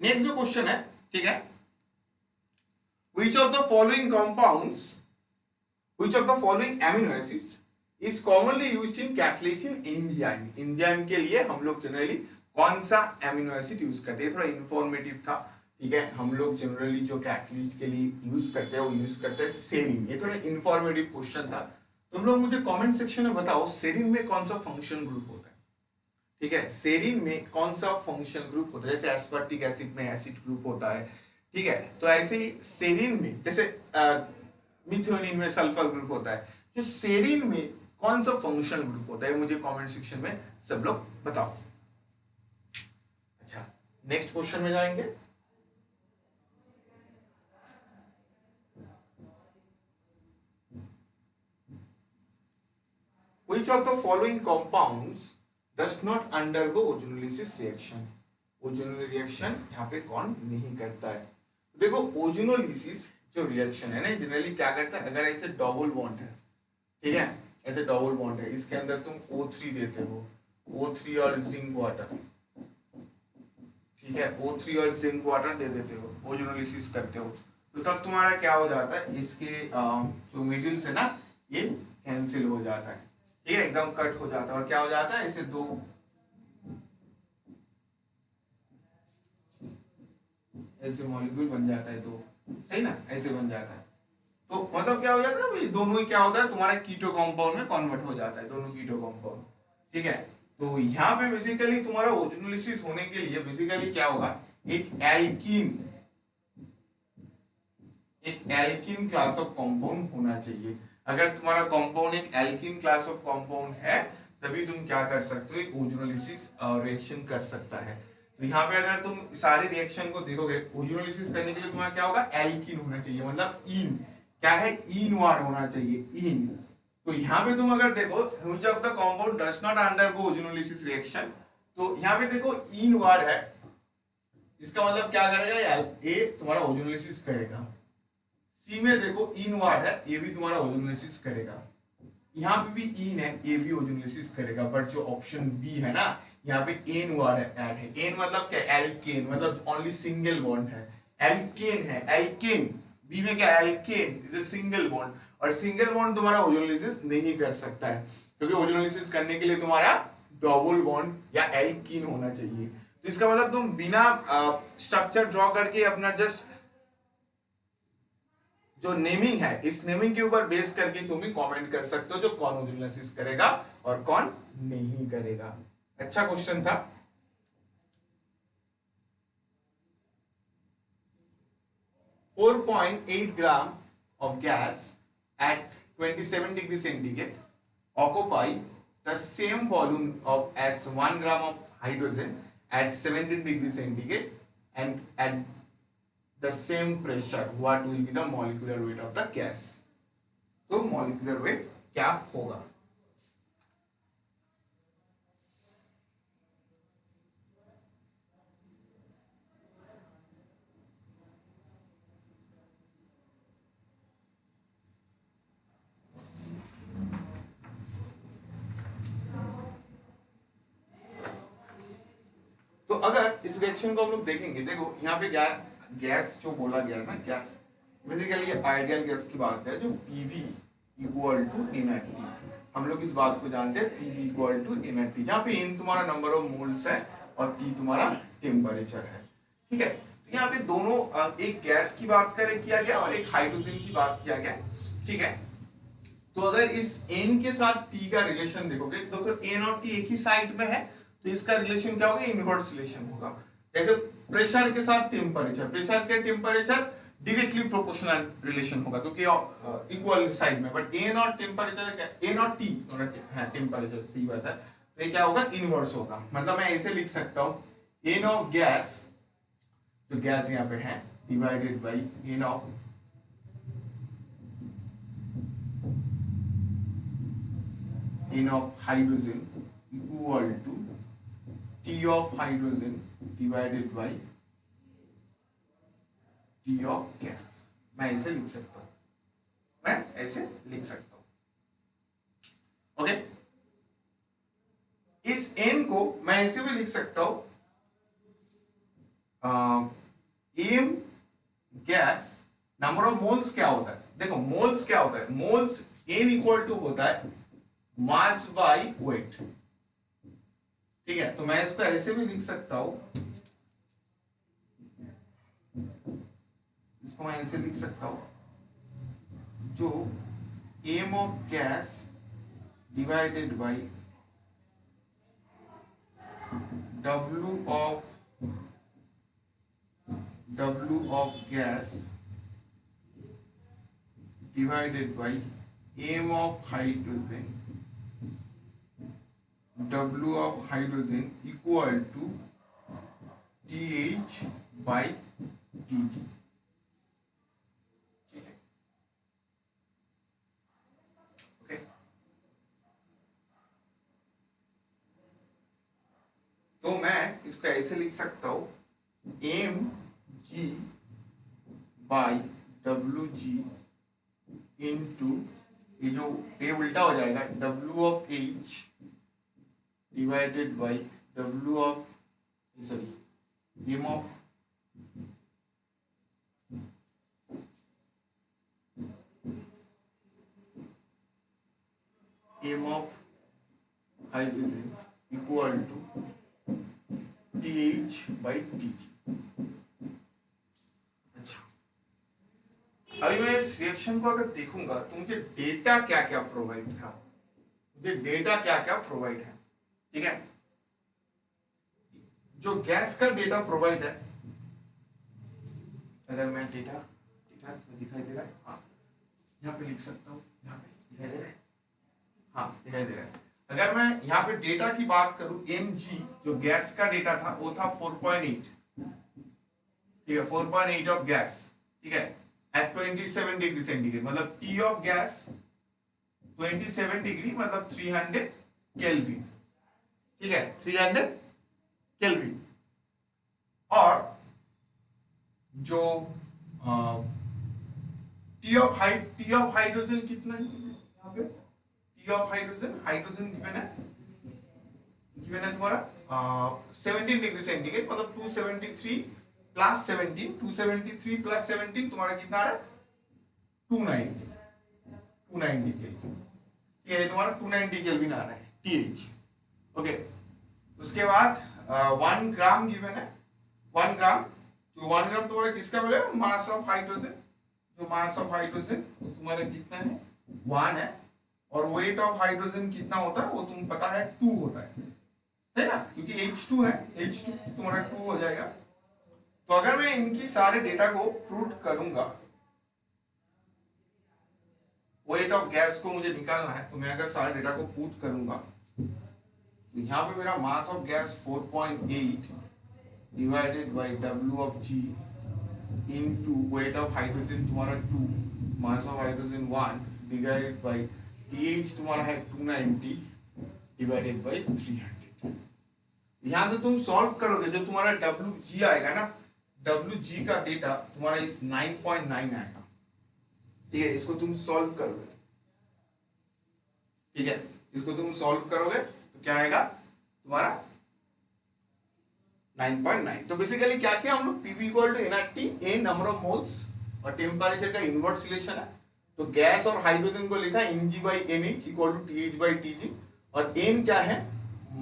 नेक्स्ट जो क्वेश्चन है, ठीक है, which of the following compounds, which of the following amino acids is commonly used in catalysis enzyme। Enzyme के लिए हम लोग जनरली कौन सा एमिनो एसिड यूज करते हैं, थोड़ा इंफॉर्मेटिव था। ठीक है, हम लोग जनरली जो कैटलिस्ट के लिए यूज करते हैं वो यूज करते हैं सेरीन। ये थोड़ा इंफॉर्मेटिव क्वेश्चन था। तुम लोग मुझे कमेंट सेक्शन में बताओ सेरीन में कौन सा फंक्शन ग्रुप होता है। ठीक है, सेरीन में कौन सा फंक्शन ग्रुप होता है, जैसे एस्पर्टिक एसिड में एसिड ग्रुप होता है। ठीक है, तो ऐसे ही सेरीन में, जैसे मिथ्योनिन में सल्फर ग्रुप होता है, जो सेरीन में कौन सा फंक्शन ग्रुप होता है, मुझे कमेंट सेक्शन में सब लोग बताओ। अच्छा, नेक्स्ट क्वेश्चन में जाएंगे। Which of the following compounds does not undergo ozonolysis reaction? Ozonal reaction यहाँ पे कौन नहीं करता है। देखो ओजोनोलिसिस जो रिएक्शन है ना, जनरली क्या करता है, अगर ऐसे डबल बॉन्ड है, ठीक है, ऐसे डबल बॉन्ड है, इसके अंदर तुम O3 देते हो, O3 और जिंक वाटर, ठीक है, O3 और जिंक वाटर दे देते हो, ओजोनोलिसिस करते हो, तो तब तुम्हारा क्या हो जाता है, इसके जो मिडिल से ना ये कैंसिल हो जाता है। ठीक है, एकदम कट हो जाता है, और क्या हो जाता है, ऐसे दो ऐसे मॉलिक्यूल बन जाता है, दो, सही ना, ऐसे बन जाता है। तो मतलब क्या हो जाता है भाई, दोनों ही क्या होता है, तुम्हारा कीटो कंपाउंड में कन्वर्ट हो जाता है, दोनों कीटो कंपाउंड। ठीक है, तो यहाँ पे बेसिकली तुम्हारा ओजोनोलिसिस होने के लिए बेसिकली क्या होगा, एक एल्कीन, एक एल्कीन क्लास ऑफ कंपाउंड होना चाहिए। अगर तुम्हारा कंपाउंड एक एल्कीन क्लास ऑफ कंपाउंड है, तभी तुम क्या कर सकते हो, एक ओजोनोलिसिस रिएक्शन कर सकता है। तो यहाँ पे अगर तुम सारे रिएक्शन को देखोगे, ओजोनोलिसिस करने के लिए तुम्हारा क्या होगा, एल्कीन होना चाहिए, मतलब इन, क्या है, इन वार होना चाहिए, इन। तो यहाँ पे तुम अगर देखो which of the compound does not undergo ozonolysis reaction, तो यहाँ पे देखो इन वार है, इसका मतलब क्या करेगा, ए तुम्हारा ओजोनोलिसिस करेगा। सी में देखो इन वार्ड है, ये भी तुम्हारा ओजोनोलिसिस करेगा। यहाँ पे भी इन है, ये भी ओजोनोलिसिस करेगा। बट जो ऑप्शन बी है ना, यहाँ पे एन वार्ड ऐड है। एन मतलब क्या, एल्केन, मतलब ओनली सिंगल बॉन्ड है, एल्केन है, एल्केन। बी में क्या, alkane is a single bond, और सिंगल बॉन्ड तुम्हारा ओजोनोलिसिस नहीं कर सकता है, क्योंकि ओजोनोलिसिस करने के लिए तुम्हारा डबल बॉन्ड या एल्कीन होना चाहिए। तो इसका मतलब तुम बिना स्ट्रक्चर ड्रॉ करके अपना जस्ट जो नेमिंग है, इस नेमिंग के ऊपर बेस करके तुम ही कमेंट कर सकते हो जो कौन ओजोनोलिसिस करेगा और कौन नहीं करेगा। अच्छा क्वेश्चन था। 4.8 ग्राम of gas at 27 degree centigrade occupy the same volume of as 1 gram of hydrogen at 17 degree centigrade and at the same pressure, what will be the molecular weight of the gas? तो molecular weight क्या होगा। तो अगर इस reaction को हम लोग देखेंगे, देखो यहाँ पे गैस जो बोला गया है ना, गैस बेसिकली आइडियल गैस की बात है, जो पीवी इक्वल टू एनटी। हम लोग इस बात को जानते हैं, पीवी इक्वल टू एनटी, जहाँ पे एन तुम्हारा नंबर ऑफ मोल्स है और टी तुम्हारा टेम्परेचर है। ठीक है, तो यहाँ पे दोनों एक गैस की बात करें किया गया और एक हाइड्रोजन की बात किया गया। ठीक है, तो अगर इस n के साथ t का रिलेशन देखोगे तो दोस्तों n और t एक ही साइड में है, तो इसका रिलेशन क्या होगा, इनवर्स रिलेशन होगा। जैसे प्रेशर के साथ टेम्परेचर, प्रेशर के टेम्परेचर डायरेक्टली प्रोपोर्शनल रिलेशन होगा क्योंकि इक्वल साइड में, बट n और टेम्परेचर क्या, n और t है टेम्परेचर, सही बात है, तो ये क्या होगा, इनवर्स होगा। मतलब मैं ऐसे लिख सकता हूँ n ऑफ गैस, जो गैस यहाँ पे है, divided by n of n of hydrogen equal to T of hydrogen divided by T of gas। मैं ऐसे लिख सकता हूं, मैं ऐसे लिख सकता हूं। ओके, इस n को मैं ऐसे भी लिख सकता हूं, m gas number of moles क्या होता है, देखो मोल्स क्या होता है, मोल्स n इक्वल टू होता है मास बाय वेट। ठीक है, तो मैं इसको ऐसे भी लिख सकता हूं, इसको मैं ऐसे लिख सकता हूं, जो m of gas divided by W of gas divided by m of hydrogen, W of hydrogen equal to TH by TG। ठीक है, ओके, तो मैं इसको ऐसे लिख सकता हूं, mg by wg इंटू, ये जो ये उल्टा हो जाएगा, W of H divided by W of, sorry, m of hydrogen equal to TH by TG। अच्छा, अभी मैं इस रिएक्शन को अगर देखूंगा तो मुझे डेटा क्या क्या प्रोवाइड था, मुझे डेटा क्या क्या प्रोवाइड है। ठीक है, जो गैस का डेटा प्रोवाइड है, अगर मैं डेटा दिखाई दे रहा है, हाँ यहाँ पे लिख सकता हूँ, यहाँ पे दिखाई दे रहा है, हाँ दिखाई दे रहा है। अगर मैं यहाँ पे डेटा की बात करूं, mg जो गैस का डेटा था वो था 4.8। ठीक है, 4.8 ऑफ गैस। ठीक है, एट 27 डिग्री सेंटीग्रेड, मतलब T ऑफ गैस 27 डिग्री मतलब 300 केल्विन। ठीक है, 300 केल्विन। और जो T ऑफ हाइड्रोजन कितना है यहाँ पे, T ऑफ हाइड्रोजन गिवन है तुम्हारा 17 डिग्री सेंटीग्रेड, मतलब 273 प्लस 17, 273 प्लस 17 तुम्हारा कितना आ रहा है, 290 केल्विन। ये तुम्हारा 290 केल्विन आ रहा है TH। ओके, उसके बाद 1 ग्राम गिवन है, 1 ग्राम, जो 1 ग्राम तुम्हारा किसका बोले, मास ऑफ हाइड्रोजन, जो मास ऑफ हाइड्रोजन तुम्हारा कितना है, 1 है, और वेट ऑफ हाइड्रोजन कितना होता है वो तुम पता है, 2 होता है ना, क्योंकि H2 है, H2 तुम्हारा 2 हो जाएगा। तो अगर मैं इनकी सारे डेटा को पुट करूंगा, वेट ऑफ गैस को मुझे निकालना है, तो मैं अगर सारे डेटा को पुट करूंगा तो यहाँ पे मेरा mass of gas 4.8 divided by W of G into weight of hydrogen तुम्हारा 2, mass of hydrogen 1 divided by TH तुम्हारा है 290 डिवाइडेड बाय 300। यहां से तुम सॉल्व करोगे, जो तुम्हारा WG आएगा ना, WG का डेटा तुम्हारा इस 9.9 आएगा। ठीक है, इसको तुम सॉल्व करोगे, ठीक है, इसको तुम सॉल्व करोगे तो क्या आएगा तुम्हारा 9.9। तो बेसिकली क्या किया हम लोग, PV equal to NRT, A number of moles और टेम्परेचर का इनवर्स रिलेशन है। तो गैस और हाइड्रोजन को लिखा mg by NH equal to TH by TG, और एन क्या है,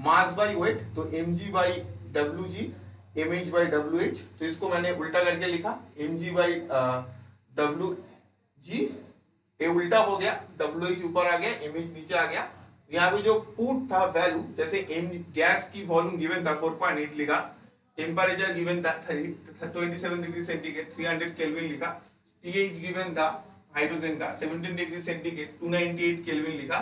मास बाई वेट, तो mg by WG, mh by wh। तो इसको मैंने उल्टा करके लिखा mg बाई wg, ये उल्टा हो गया, wh ऊपर आ गया, mh नीचे आ गया। यहाँ पे जो पुट था वैल्यू, जैसे गैस की वॉल्यूम गिवन था 4.8 लिखा, टेम्परेचर गिवन था 27 डिग्री सेंटीग्रेड 300 केल्विन लिखा, टीएच गिवन था हाइड्रोजन का 17 डिग्री सेंटीग्रेड 298 केल्विन लिखा,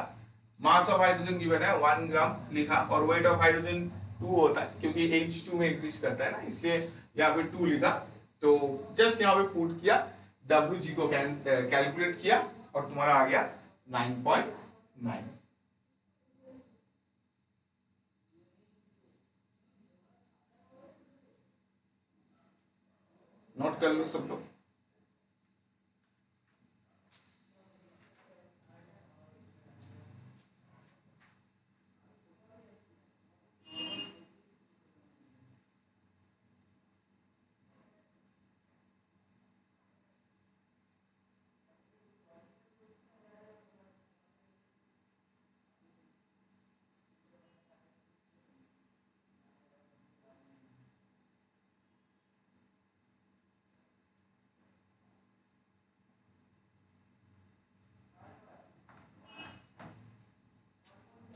मास ऑफ हाइड्रोजन गिवन है 1 ग्राम लिखा, और वेट ऑफ हाइड्रोजन 2 होता है क्योंकि H2 में एग्जिस्ट करता है ना, इसलिए यहाँ पे 2 लिखा। तो जस्ट यहाँ पे पुट किया, WG को कैलकुलेट किया और तुम्हारा आ गया 9.9। नोट कर लो सब लोग।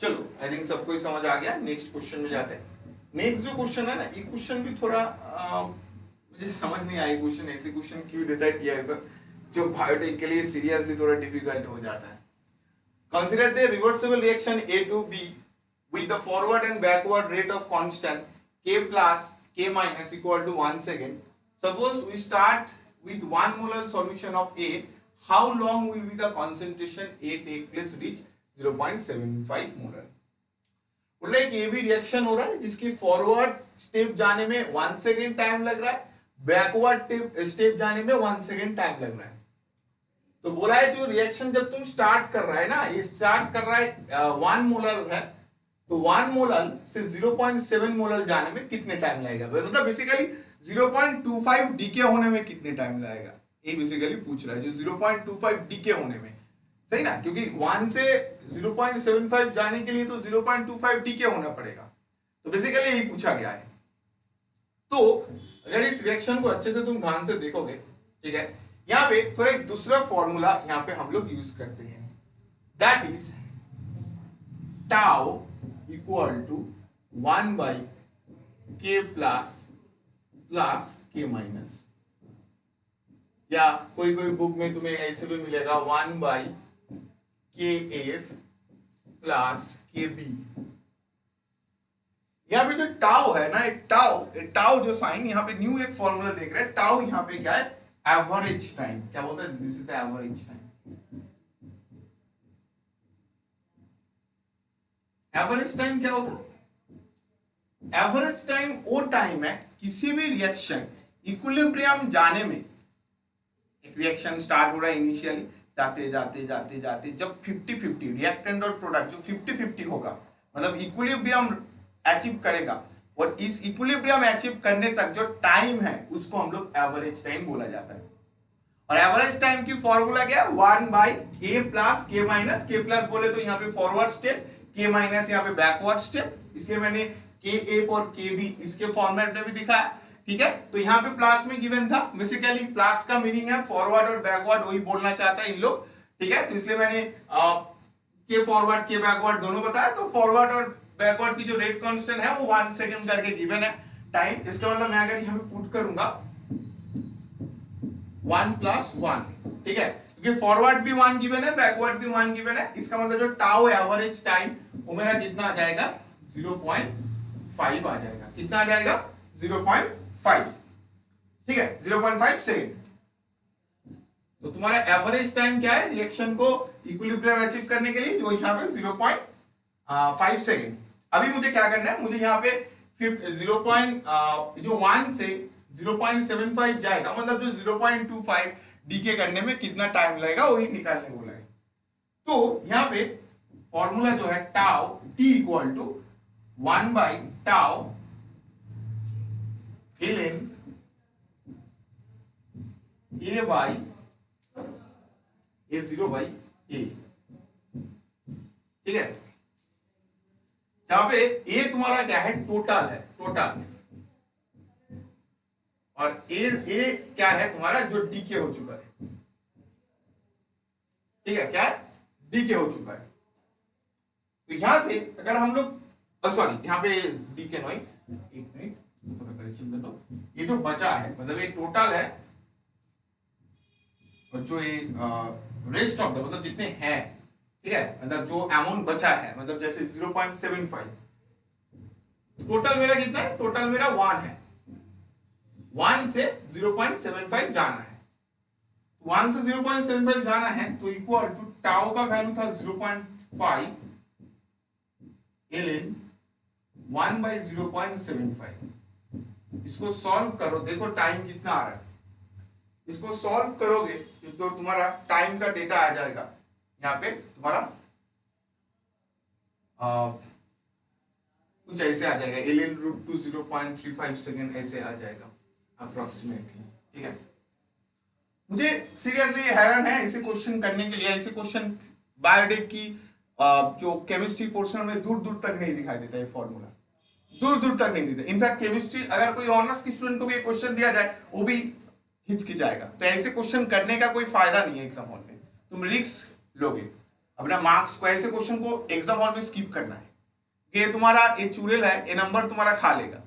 चलो आई थिंक सबको ही समझ आ गया। नेक्स्ट क्वेश्चन में जाते हैं। नेक्स्ट जो क्वेश्चन है ना, ये क्वेश्चन भी थोड़ा मुझे समझ नहीं आया, क्वेश्चन ऐसे क्वेश्चन क्यों देता है टीआई पर, जो बायोटेक के लिए सीरियसली थोड़ा डिफिकल्ट हो जाता है। Consider the reversible reaction A to B with the forward and backward rate of constant K plus K minus equal to 1 second. Suppose we start with 1 molar solution of A. How long will be the concentration A take place reach 0.75 molar. बोल रहा है कि ये भी reaction हो रहा है जिसकी फॉरवर्ड स्टेप जाने में 1 सेकेंड टाइम लग रहा है, बैकवर्ड स्टेप जाने में 1 सेकेंड टाइम लग रहा है। तो बोला है जो रिएक्शन जब तुम स्टार्ट कर रहा है ना, ये स्टार्ट कर रहा है 1 मोलर है, तो 1 मोलर से 0.7 मोलर जाने में कितने टाइम लगेगा, मतलब बेसिकली 0.25 डीके होने में कितने टाइम लगेगा, ये बेसिकली पूछ रहा है, जो 0.25 डीके होने में, सही ना, क्योंकि 1 से 0.75 जाने के लिए तो 0.25 डीके होना पड़ेगा। तो बेसिकली यही पूछा गया है। तो अगर इस रिएक्शन को अच्छे से तुम ध्यान से देखोगे, ठीक है, यहाँ पे थोड़ा एक दूसरा फॉर्मूला यहाँ पे हम लोग यूज करते हैं, that is tau equal to 1 by K plus K minus, या कोई कोई बुक में तुम्हें ऐसे भी मिलेगा 1 बाई के एफ प्लस के बी। यहाँ पे जो टाउ है ना, टाउ जो साइन यहाँ पे न्यू एक फॉर्मूला देख रहे हैं, टाउ यहाँ पे क्या है, एवरेज टाइम, क्या बोलते हैं, this is the average time. Average time क्या होता है, एवरेज टाइम वो टाइम है किसी भी रिएक्शन इक्विलिब्रियम जाने में, एक रिएक्शन स्टार्ट हो रहा है इनिशियली, जाते जाते जाते जाते जब 50-50 रिएक्टेंट और प्रोडक्ट जो 50-50 होगा, मतलब इक्विलिब्रियम अचीव करेगा, और इस इक्विलिब्रियम अचीव करने तक जो टाइम है उसको हम लोग एवरेज टाइम बोला जाता है। और एवरेज टाइम की फॉर्मूला क्या है, 1 by K plus K minus, के प्लस बोले तो यहाँ पे फॉरवर्ड स्टेप, के माइनस यहाँ पे बैकवर्ड स्टेप, इसलिए मैंने के एफ और के बी इसके फॉर्मेट में भी दिखाया, ठीक है। तो यहाँ पे प्लस में गिवन था, बेसिकली प्लस का मीनिंग है फॉरवर्ड और बैकवर्ड, वही बोलना चाहता है इन लोग, ठीक है। तो इसलिए मैंने के फॉरवर्ड के बैकवर्ड दोनों बताया। तो फॉरवर्ड और बैकवर्ड की जो रेट कांस्टेंट है वो 1 सेकंड करके गिवन है टाइम, इसका मतलब मैं अगर यहाँ पे पुट करूंगा 1 + 1, ठीक है, क्योंकि फॉरवर्ड भी 1 गिवन है, बैकवर्ड भी 1 गिवन है, इसका मतलब जो टाउ एवरेज टाइम वो मेरा कितना आ जाएगा, 0.5 आ जाएगा। कितना आ जाएगा, 0.5, ठीक है, 0.5 सेकेंड। तो तुम्हारा एवरेज टाइम क्या है रिएक्शन को इक्विलिब्रियम अचीव करने के लिए, जो यहाँ पे 0.5 सेकेंड। अभी मुझे क्या करना है, मुझे यहाँ पे 1 से 0.75 जाएगा, मतलब जो 0.25 डीके करने में कितना टाइम लगेगा वही निकालने बोला है। तो यहाँ पे फॉर्मूला जो है tau T equal to 1 by tau ln a by a0 by a, ठीक है। जहां पे a तुम्हारा क्या है, टोटल है, टोटल, और a क्या है तुम्हारा, जो डीके हो चुका है, ठीक है, क्या है, डीके हो चुका है। तो यहां से अगर हम लोग, सॉरी यहाँ पे डीके नहीं, एक मिनट थोड़ा करेक्शन कर दो, ये जो बचा है मतलब ये टोटल है, और जो ये रेस्ट ऑफ द मतलब जितने हैं, ठीक है, मतलब जो अमाउंट बचा है, मतलब जैसे 0.75, टोटल मेरा कितना है, टोटल मेरा 1 है, 1 से 0.75 जाना है, 1 से 0.75 जाना है, तो इक्वल टू टाउ का वैल्यू था 0.5 ln 1 by 0.75। इसको सॉल्व करो, देखो टाइम कितना आ रहा है, इसको सॉल्व करोगे तो तुम्हारा टाइम का डेटा आ जाएगा, यहाँ पे तुम्हारा कुछ ऐसे आ जाएगा, ln √2 0.35 सेकेंड ऐसे आ जाएगा अप्रोक्सीमेटली, ठीक है। मुझे सीरियसली हैरान है ऐसे क्वेश्चन करने के लिए, ऐसे क्वेश्चन बायोटेक की जो केमिस्ट्री पोर्शन में दूर दूर तक नहीं दिखाई देता, ये फॉर्मूला दूर दूर तक नहीं देता। इनफैक्ट केमिस्ट्री अगर कोई ऑनर्स के स्टूडेंट को भी क्वेश्चन दिया जाए वो भी हिचकिचाएगा। तो ऐसे क्वेश्चन करने का कोई फायदा नहीं है एग्जाम हॉल में, तुम रिस्क लोगे अपना मार्क्स को, ऐसे क्वेश्चन को एग्जाम हॉल में स्किप करना है, ये तुम्हारा ये चुड़ैल है, ये नंबर तुम्हारा खा लेगा,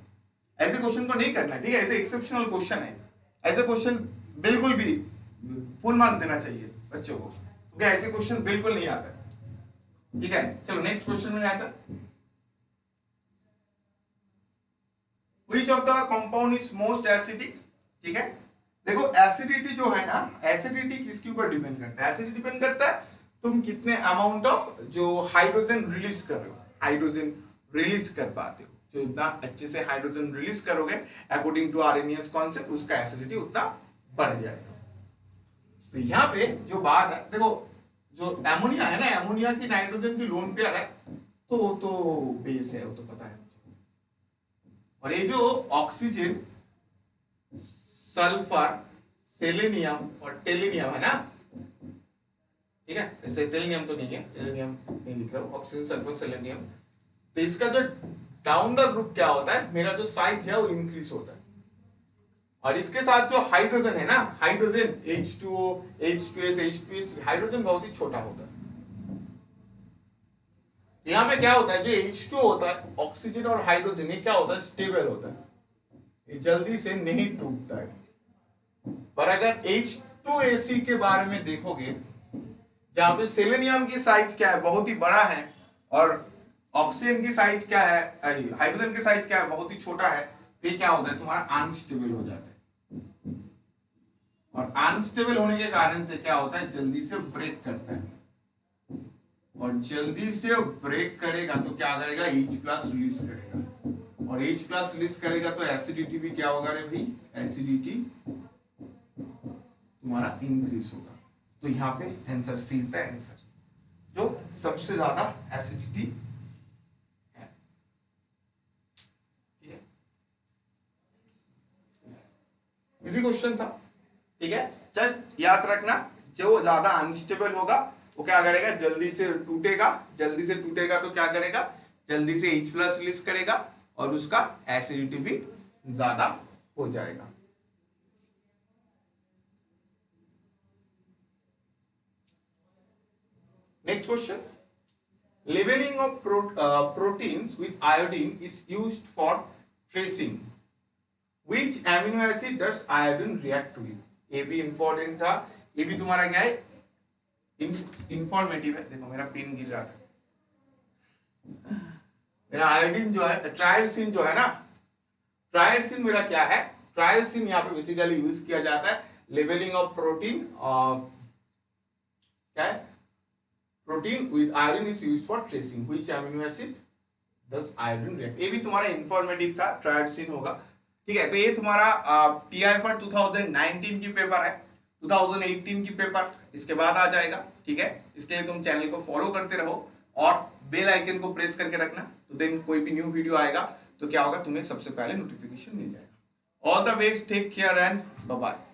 ऐसे क्वेश्चन को नहीं करना है, ठीक है। ऐसे एक्सेप्शनल क्वेश्चन है, ऐसे क्वेश्चन बिल्कुल भी फुल मार्क्स देना चाहिए बच्चों को, क्योंकि ऐसे क्वेश्चन बिल्कुल नहीं आता, ठीक है। चलो नेक्स्ट क्वेश्चन में आता है, Which of the compound is most acidic, ठीक है। देखो एसिडिटी जो है ना, एसिडिटी किसके ऊपर डिपेंड करता है, एसिडिटी डिपेंड करता है तुम कितने अमाउंट ऑफ जो हाइड्रोजन रिलीज कर रहे हो, हाइड्रोजन रिलीज कर पाते हो, जो इतना अच्छे से हाइड्रोजन रिलीज करोगे अकॉर्डिंग टू आर्हेनियस कॉन्सेप्ट, उसका एसिडिटी उतना बढ़ जाएगा। तो यहाँ पे जो बात है, देखो जो एमोनिया है ना, एमोनिया की नाइट्रोजन की लोन पेयर है, तो वो तो बेस है, वो तो पता है। और ये जो ऑक्सीजन, सल्फर, सेलेनियम और टेलिनियम है ना, ठीक है, इससे टेलिनियम तो नहीं है, टेलिनियम नहीं लिख रहा हूं, ऑक्सीजन, सल्फर, सेलेनियम, तो इसका जो डाउन द ग्रुप क्या होता है, मेरा जो साइज है वो इंक्रीज होता है। और इसके साथ जो हाइड्रोजन है ना, hydrogen H2O, H2S, H2S, hydrogen बहुत ही छोटा होता है। यहाँ पे क्या होता है, जो H2 होता है, ऑक्सीजन और हाइड्रोजन, ये क्या होता है, स्टेबल होता है, ये जल्दी से नहीं टूटता है। पर अगर H2AC के बारे में देखोगे, जहां पे सेलेनियम की साइज क्या है, बहुत ही बड़ा है, और ऑक्सीजन की साइज क्या है, हाइड्रोजन की साइज क्या है, बहुत ही छोटा है, तो ये क्या होता है, तुम्हारा अनस्टेबल हो जाता है। और अनस्टेबल होने के कारण से क्या होता है, जल्दी से ब्रेक करता है, और जल्दी से ब्रेक करेगा तो क्या करेगा, H+ रिलीज करेगा, और H+ रिलीज करेगा तो एसिडिटी भी क्या होगा रे भाई, एसिडिटी तुम्हारा इंक्रीज होगा। तो यहाँ पे answer C is the answer, जो सबसे ज्यादा एसिडिटी है, ठीक है। इजी क्वेश्चन था, ठीक है। जस्ट याद रखना, जो ज्यादा अनस्टेबल होगा वो क्या करेगा, जल्दी से टूटेगा, जल्दी से टूटेगा तो क्या करेगा, जल्दी से H+ रिलीज करेगा, और उसका एसिडिटी भी ज्यादा हो जाएगा। Next question, labelling of proteins with iodine is used for tracing which amino acid does iodine react to it. ये भी इंपॉर्टेंट था, ये भी तुम्हारा क्या है, इंफॉर्मेटिव है। देखो मेरा पेन गिर रहा था, मेरा आयोडीन जो है, ट्रायोसिन जो है ना, ट्रायोसिन मेरा क्या है, ट्रायोसिन यहाँ पे बेसिकली यूज किया जाता है लेवलिंग ऑफ प्रोटीन, क्या है, protein with iodine is used for tracing which amino acid does iodine react. ये भी तुम्हारा इंफॉर्मेटिव था, ट्रायोसिन होगा, ठीक है। तो ये तुम्हारा टीआई पर 2019 की पेपर है, 2018 की पेपर इसके बाद आ जाएगा, ठीक है। इसके लिए तुम चैनल को फॉलो करते रहो और बेल आइकन को प्रेस करके रखना, तो देन कोई भी न्यू वीडियो आएगा तो क्या होगा, तुम्हें सबसे पहले नोटिफिकेशन मिल जाएगा। All the best, take care and bye bye.